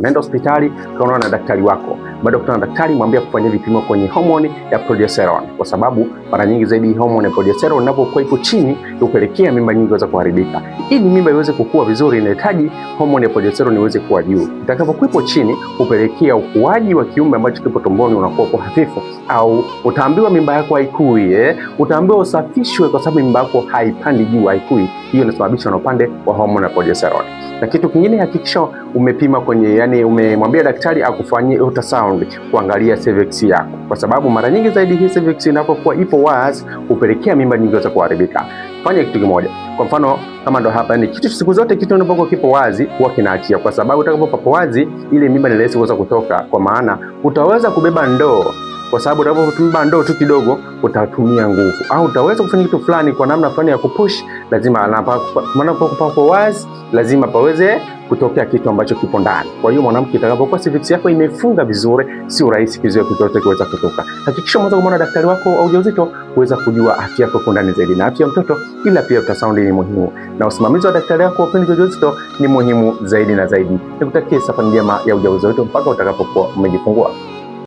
Nenda hospitali kaonana na daktari wako. Baada ya kukutana na daktari, mwambie kufanyia vipimo kwenye homoni ya progesterone, kwa sababu mara nyingi zaidi homoni ya progesterone inapokuwa iko chini hupelekea mimba nyingi kuweza kuharibika. Ili mimba iweze kukua vizuri, inahitaji homoni ya progesterone iweze kuwa juu. Itakapokuwa chini hupelekea ukuaji wa kiumbe ambacho kipo tumboni unakuwa kwa hafifu, au utaambiwa mimba yako haikui, utaambiwa usafishwe kwa sababu mimba yako haipandi juu, haikui. Hiyo inasababishwa na upande wa homoni ya progesterone. Na kitu kingine, hakikisha umepima umemwambia daktari akufanyie ultrasound kuangalia cervix yako, kwa sababu mara nyingi zaidi hii cervix inapokuwa ipo wazi hupelekea mimba nyingi za kuharibika. Fanya kitu kimoja, kwa mfano kama ndo hapa, kitu siku zote kitu unapokuwa kipo wazi huwa kinaachia, kwa sababu utakapopapo wazi ile mimba ni rahisi kuweza kutoka, kwa maana utaweza kubeba ndoo, kwa sababu utakapotumia ndoo tu kidogo utatumia nguvu, au utaweza kufanya kitu fulani kwa namna fulani ya kupush, lazima panapokuwa wazi lazima paweze kutokea kitu ambacho kipo ndani. Kwa hiyo mwanamke, itakapokuwa cervix yako imefunga vizuri, si urahisi kizuia kitu chochote kuweza kutoka. Hakikisha mwanzo kumwona daktari wako au ujauzito kuweza kujua afya yako kwa ndani zaidi na afya ya mtoto, ila pia ultrasound ni muhimu na usimamizi wa daktari wako wa ujauzito ni muhimu zaidi na zaidi. Nikutakie safari njema ya ujauzito mpaka utakapokuwa umejifungua.